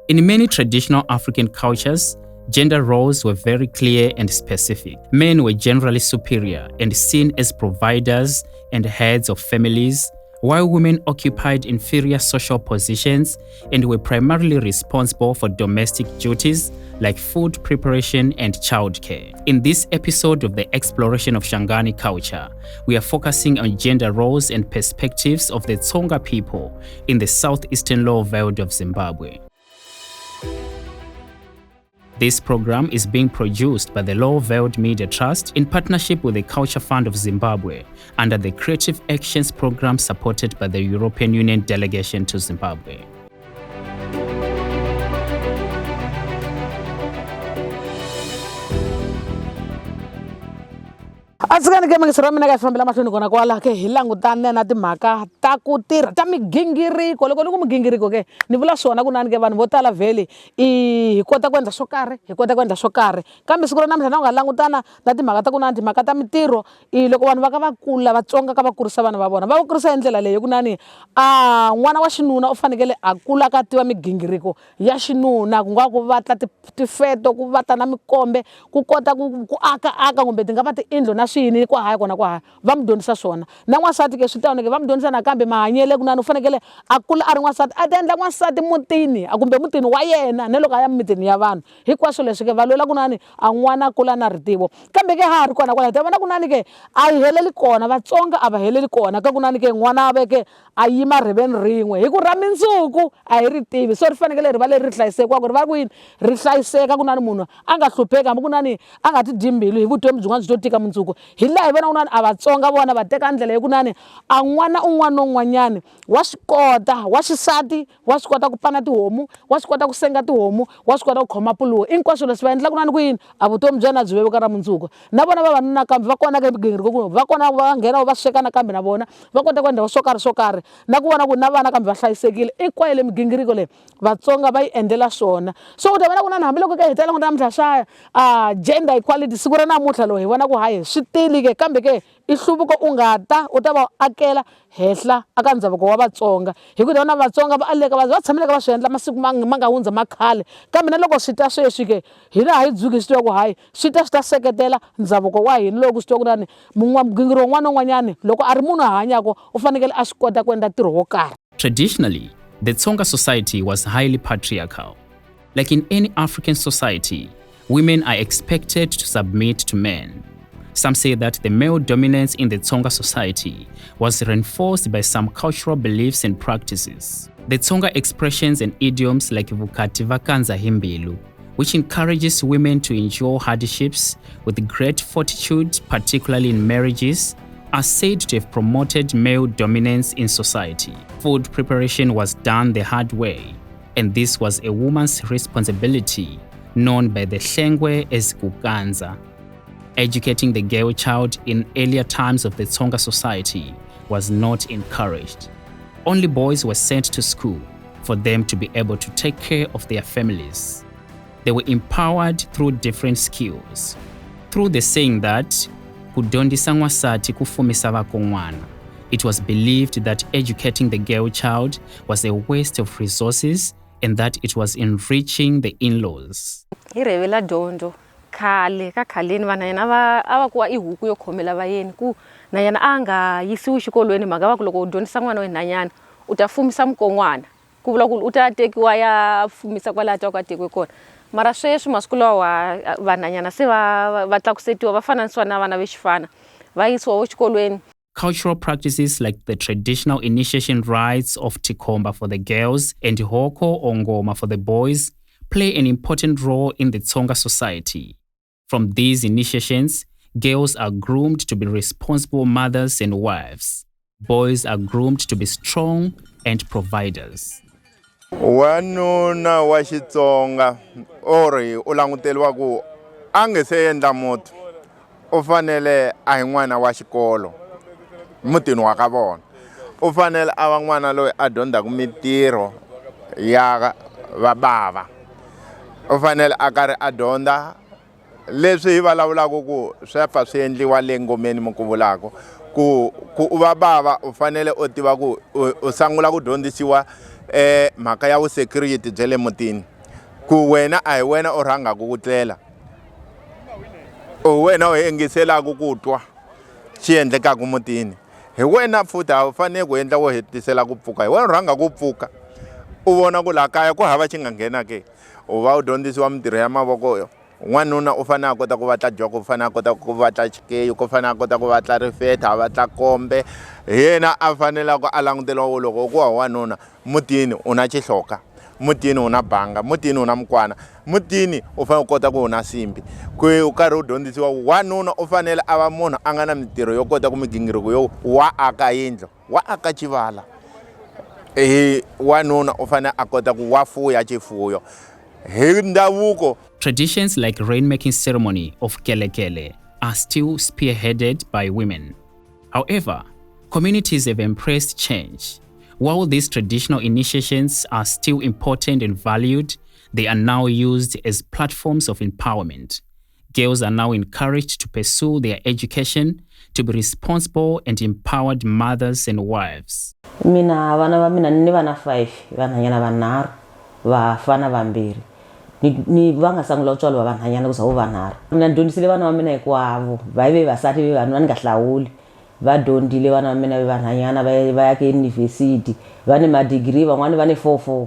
In many traditional African cultures, gender roles were very clear and specific. Men were generally superior and seen as providers and heads of families, while women occupied inferior social positions and were primarily responsible for domestic duties like food preparation and childcare. In this episode of the Exploration of Shangani Culture, we are focusing on gender roles and perspectives of the Tsonga people in the southeastern Lowveld of Zimbabwe. This program is being produced by the Lowveld Media Trust in partnership with the Culture Fund of Zimbabwe under the CreativeACTIONs program supported by the European Union Delegation to Zimbabwe. Asikani ke mangisira mina ka fambela mahlweni kona kwala ke hilangutane na timhaka ta ku tirha ta migingiriko loko ni ku migingiriko ke ni vula swona kunani ke vanhu vo tala vhele hi kota ku endla swo karhi kambe siku ra namuntlha na u nga langutana na timhaka ta kunani timhaka ta mitirho loko vanhu va ka va kula Vatsonga ka va kurisa vana va vona va kurisa hi ndlela leyi kunani n'wana wa xinuna u fanekele a kula ka tiva migingiriko ya xinuna ku nga ku vatla tifeto ku vata na mikombe ku kota ku aka kumbe ti nga va tiindlo na swiyini kwa haya va mu dyondzisa swona na n'wansati ke swi tawona ke va mu dyondzisa nakambe mahanyele kunani u fanekele a kula a ri n'wansati a ta endla n'wansati mutini kumbe mutini wa yena na loko a ya mitini ya vanhu hinkwaswo leswi ke va lwela kunani a n'wana a kula na ritivo kambe ke ha ri kona kwala ta vona kunani ke a yi heleli kona Vatsonga a va heleli kona ka kunani ke n'wana a veke a yima riveni rin'we hi ku ra mindzuku a hi ri tivi so ri fanekele ri va leri hlayisekiwaka ri va ku yini ri hlayiseka kunani munhu a nga hlupheki hambi kunani a nga ti dyi mbilu hi vutomi byin'wana byi to tika mundzuku hi laha hi vona kunani a Vatsonga vona va teka ndlela hi kunani a n'wana un'wana na un'wanyani wa swi kota wa xisati wa swi kota ku pana tihomu wa swi kota ku senga tihomu wa swi kota ku khoma puluwa hinkwaswo leswi va endla kunani ku yini a vutomi bya na byi vevuka ra mundzuku na vona vavanuna kambe va kona ka migingiriko va kona va nghena va sweka nakambe na vona va kota ku endla swo karhi na ku vona ku na vana kambe va hlayisekile i kwayo le migingiriko leyi Vatsonga va yi endlela swona so u ta vona kunani hambiloko ka hi tela ku namuntlha swa gender equality siku ra namuntlha lowu hi vona ku hayi swi tili ke kambe ke i hluvuko u nga ta u ta va akela hehla aka ndhavuko wa Vatsonga hi ku vona Vatsonga va aleka va tshamile ka va swi endla masiku ma nga hundza makhale kambe na loko swi ta sweswi ke hina a hi dzuki swi tiva ku hayi swi ta seketela ndhavuko wa hina loko swi tiva kunani mugingiro wun'wana na un'wanyani loko a ri munhu a hanyako u fanekele a swi kota ku endla ntirho wo karhi. Traditionally, the Tsonga society was highly patriarchal. Like in any African society, women are expected to submit to men. Some say that the male dominance in the Tsonga society was reinforced by some cultural beliefs and practices. The Tsonga expressions and idioms like vukati vakanza himbilu, which encourages women to endure hardships with great fortitude, particularly in marriages, are said to have promoted male dominance in society. Food preparation was done the hard way, and this was a woman's responsibility, known by the Hlengwe as kukanza. Educating the girl child in earlier times of the Tsonga society was not encouraged. Only boys were sent to school for them to be able to take care of their families. They were empowered through different skills. Through the saying that kudondisa n'wansati kufumisa vako n'wana, it was believed that educating the girl child was a waste of resources and that it was enriching the in-laws. Irevela dondo khale ka khaleni vana yena a va kuwa i huku yo khomela vayeni ku na yena a nga yisiwi xikolweni mhaka va ku loko u dyondzisa n'wana wa nhanyana u ta fumisa mukon'wana ku vula ku u ta tekiwa ya fumisa kwala ta ka tekiwe kona mara sweswi masiku lawa vanhanyana se va tlakusetiwa va fananisiwa na vana vexifana va yisiwa xikolweni. Cultural practices like the traditional initiation rites of Tikomba for the girls and Hoko or Ngoma for the boys play an important role in the Tsonga society. From these initiations, girls are groomed to be responsible mothers and wives. Boys are groomed to be strong and providers. Wanuna wa Xitsonga ori u languteliwa ku a nge se endla muti u fanele a hi n'wana wa xikolo mutini wa ka vona u fanele a va n'wana loyi a dyondzaka mitirho ya vabava u fanele a karhi a dyondza leswi hi vulavulaka ku swi pfa swi endliwa le ngomeni mu ku vulaka ku u va bava u fanele u tiva ku u sangula ku dyondzisiwa mhaka ya vu security bya le mutini ku wena a hi wena u rhangaku ku tlela u wena u hengiselaku ku twa xi endlekaku mutini hi wena futhi a wu fanele ku endla wo hetisela ku pfuka hi wena u rhanga ku pfuka u vona ku laha kaya ku hava xi nga nghena ke u va u dyondzisiwa mitirho ya mavoko n'wanuna u fanele a kota ku vatla joko u fanele a kota ku vatla xikeyi ku fanele a kota ku vatla rifetha a vatla kombe hi yena a faneleke a languteliwa loko ku wa wanuna mutini u na xihloka mutini u na banga mutini u na mukwana mutini u fanele u kota ku u na simbi ku u karhi u dyondzisiwa wanuna u fanele a va munhu a nga na mitirho yo kota ku migingiriko yo wa aka yindlu wa aka chivala wanuna u fanele a kota ku wa fuya xifuyo hi ndhavuko. Traditions like rainmaking ceremony of kelekele are still spearheaded by women. However, communities have embraced change. While these traditional initiations are still important and valued, they are now used as platforms of empowerment. Girls are now encouraged to pursue their education, to be responsible and empowered mothers and wives. Mina vana va mina ni vana 5 vanhanyana vanharhu vafana vambirhi ni vanga sangula utswalo va vanhanyana kuza u vanharhu mina dyondzisile vana va mina hinkwavo va ve vasati ve vanhu va ni nga hlawuli va dyondzile vana va mina ve vanhanyana va ya ke university va ni madigiri van'wani va ni 4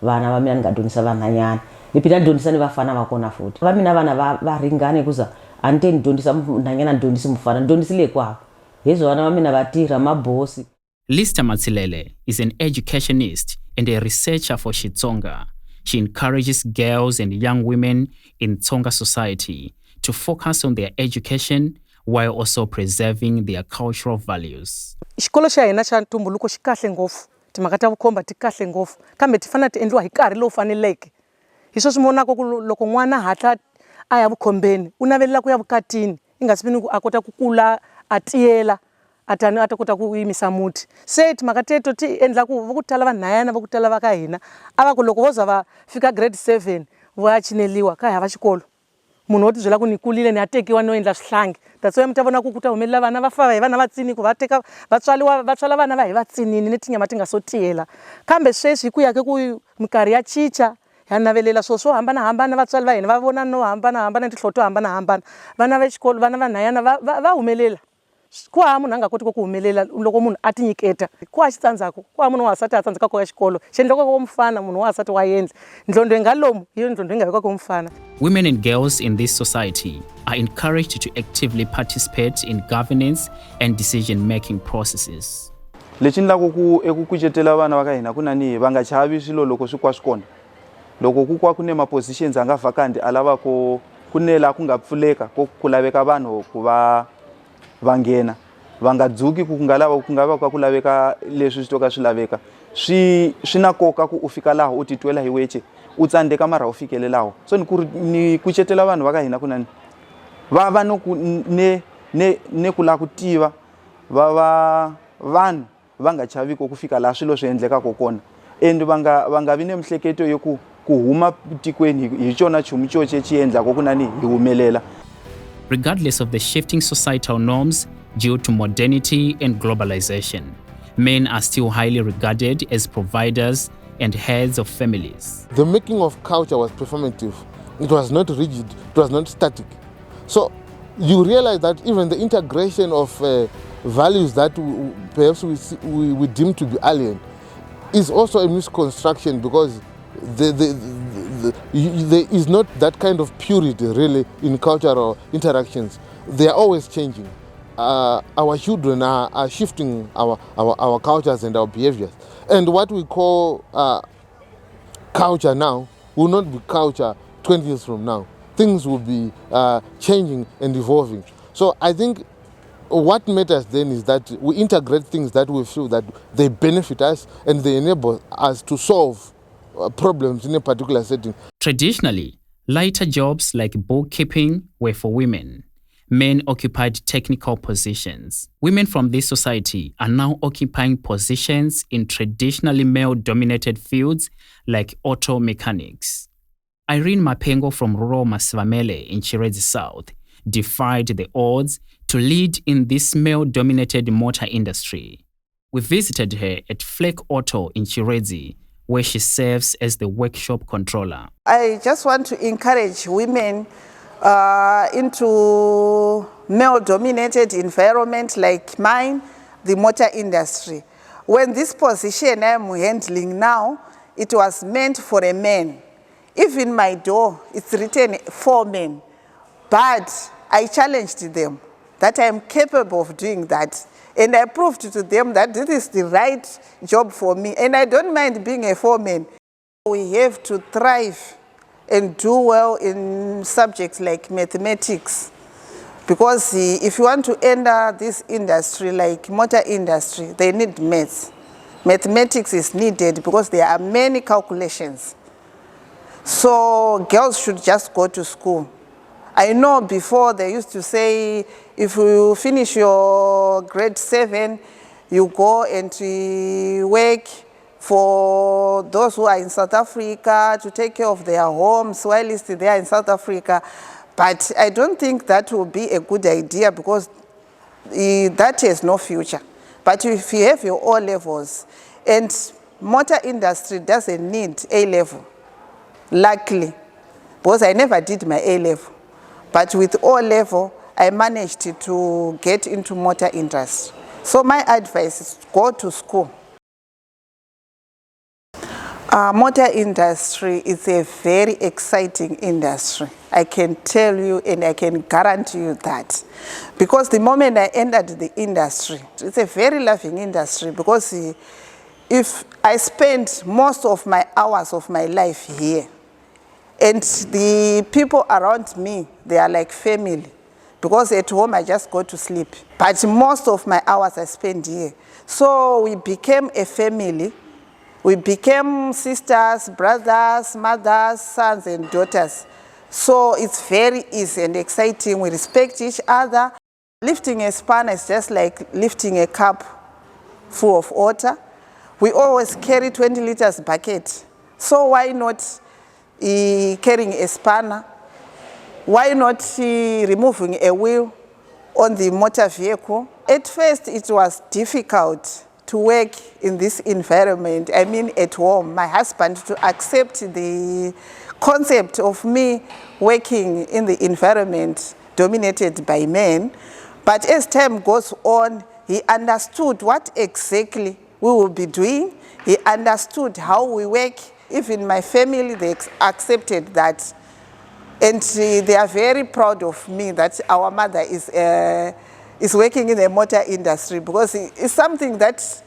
vana va mina ni nga dyondzisa vanhanyana ni phinda ni dyondzisa ni vafana va kona futhi va mina vana va ringane kuza a ni te ni dyondzisa nhanyana ni dyondzisi mufana ni dyondzisile hinkwavo hezwo vana va mina va tirha mabosi. Lista Matsilele is an educationist and a researcher for Tsonga. She encourages girls and young women in Tsonga society to focus on their education while also preserving their cultural values. Xikolo xa hina xa ntumbuluko xi kahle ngopfu timhaka ta vukhomba ti kahle ngopfu kambe ti fanele ti endliwa hi nkarhi lowu faneleke hi sweswi vonaka ku loko n'wana hatla a ya vukhombeni u navelela ku ya vukatini i nga swi vini ku a kota ku kula a tiyela a ta kota ku yimisa muti se timhaka teto ti endla ku va ku tala vanhayana va ku tala va ka hina a va ku loko vo za va fika grade 7 vo ya chineliwa ka hava xikolo munhu wo tibyela ku ni kulile ni ya tekiwa no endla swihlangi that's why mi ta vona ku ta humelela vana va fa hi vana va tsini ku va teka va tswala vana va hi va tsinini ni tinyama ti nga so tiyela kambe sweswi ku ya ke ku mikarhi ya chicha ya navelela swo hambanahambana vatswali va hina va vona no hambanahambana tinhlo to hambanahambana vana va xikolo vana vanhayana va humelela ku ha munhu a nga koti ku humelela loko munhu a tinyiketa ku ha xitsandzhaku ku ha munhu wa wasati a tsandzeka ku ya xikolo xendloko ko mufana munhu wa wasati wa yendla ndlondo yi nga lomu hiyo ndlondo yi nga veka ko mufana. Women and girls in this society are encouraged to actively participate in governance and decision-making processes. Lexi ni lako ku eku kucetela vana va ka hina ku nani va nga chavi swilo loko swi kwa swi kona loko ku kwa ku ne ma positions anga vacant alava ku kunela ku nga pfuleka ku laveka vanhu ku va nghena va nga dzuki ku nga va ku laveka leswi swi toka swi laveka swi na nkoka ku u fika laha u titwela hi weche u tsandzeka mara u fikelelaho so ni kucetela vanhu va ka hina ku nani va no ku ne ku la ku tiva vanhu va nga chavi ku fika laha swilo swi endleka kona and va nga vi ne mihleketo yo ku huma tikweni hi xona chumu xo xi endlaka ku nani hi humelela. Regardless of the shifting societal norms due to modernity and globalization, men are still highly regarded as providers and heads of families. The making of culture was performative. It was not rigid, it was not static. So you realize that even the integration of values that perhaps we deem to be alien is also a misconstruction because there is not that kind of purity really in cultural interactions. They are always changing. Our children are shifting our cultures and our behaviors. And what we call culture now will not be culture 20 years from now. Things will be changing and evolving. So I think what matters then is that we integrate things that we feel that they benefit us and they enable us to solve problems in a particular setting. Traditionally, lighter jobs like bookkeeping were for women. Men occupied technical positions. Women from this society are now occupying positions in traditionally male-dominated fields like auto mechanics. Irene Mapengo from rural Masivamele in Chirezi South defied the odds to lead in this male-dominated motor industry. We visited her at Flake Auto in Chirezi, where she serves as the workshop controller. I just want to encourage women into male-dominated environment like mine, the motor industry. When this position I'm handling now, it was meant for a man. Even my door, it's written for men. But I challenged them that I'm capable of doing that. And I proved to them that this is the right job for me. And I don't mind being a foreman. We have to thrive and do well in subjects like mathematics. Because if you want to enter this industry, like motor industry, they need maths. Mathematics is needed because there are many calculations. So girls should just go to school. I know before they used to say, if you finish your grade 7, you go and work for those who are in South Africa to take care of their homes while they are in South Africa. But I don't think that will be a good idea because that has no future. But if you have your O levels, and motor industry doesn't need A level, luckily, because I never did my A level. But with O level, I managed to get into motor industry. So my advice is go to school. Motor industry is a very exciting industry. I can tell you and I can guarantee you that. Because the moment I entered the industry, it's a very loving industry because if I spend most of my hours of my life here, and the people around me, they are like family. Because at home, I just go to sleep. But most of my hours I spend here. So we became a family. We became sisters, brothers, mothers, sons, and daughters. So it's very easy and exciting. We respect each other. Lifting a spanner is just like lifting a cup full of water. We always carry 20 liters bucket. So why not carrying a spanner? Why not removing a wheel on the motor vehicle? At first, it was difficult to work in this environment. I mean, at home, my husband to accept the concept of me working in the environment dominated by men. But as time goes on, he understood what exactly we will be doing. He understood how we work. Even my family, they accepted that. And they are very proud of me that our mother is working in the motor industry because it's something that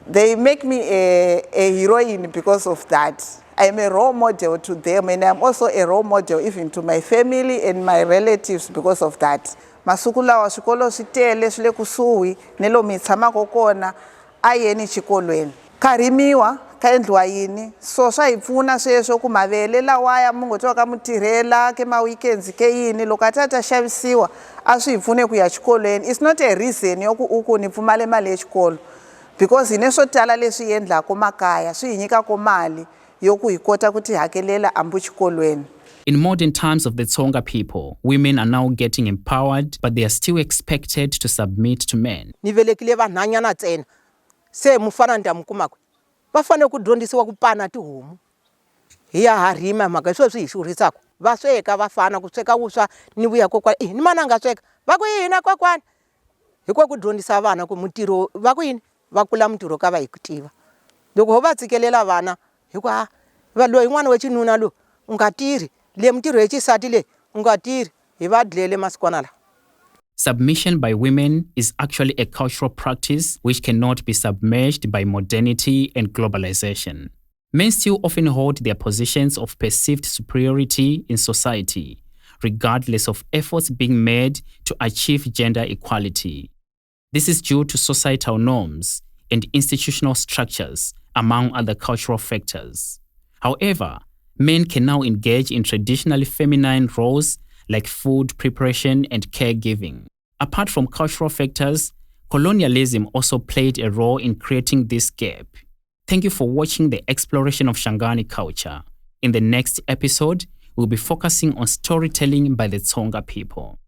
they make me a heroine because of that. I'm a role model to them and I'm also a role model even to my family and my relatives because of that. Masiku lawa swikolo swi tele swi le kusuhi ni lomu hi tshamaka kona a yeni xikolweni. Ka rimiwa ka endliwa yini so swa hi pfuna sweswo ku mavele lawaya munhu to ka mutirhela ke ma weekends ke yini loko atata xavisiwa a swi hi pfune ku ya xikolweni. It's not a reason yoku uku ni pfumale mali ya xikolo because hine swo tala leswi endlaka makaya swi hi nyikaka mali yoku hi kota ku ti hakelela ambu xikolweni. In modern times of the Tsonga people, women are now getting empowered, but they are still expected to submit to men. Ni velekile vanhanyana ntsena se mufana ndamukumako va fane ku dyondzisiwa ku pana tihomu hi ya harima mhaka sweswi hi xurisaka va sweka vafana ku sweka vuswa ni vuya kokwana ni mana nga sweka va ku yini kokwana hi ku dyondzisa vana ku mutirho va ku yini va kula mutirho ka va hi ku tiva loko ho va tsikelela vana hi ku va loyi n'wana wa xinuna lo u nga tirhi le mutirho hi xisati le u nga tirhi hi va dlele masikwana la. Submission by women is actually a cultural practice which cannot be submerged by modernity and globalization. Men still often hold their positions of perceived superiority in society, regardless of efforts being made to achieve gender equality. This is due to societal norms and institutional structures, among other cultural factors. However, men can now engage in traditionally feminine roles like food preparation and caregiving. Apart from cultural factors, colonialism also played a role in creating this gap. Thank you for watching the Exploration of Shangani Culture. In the next episode, we'll be focusing on storytelling by the Tsonga people.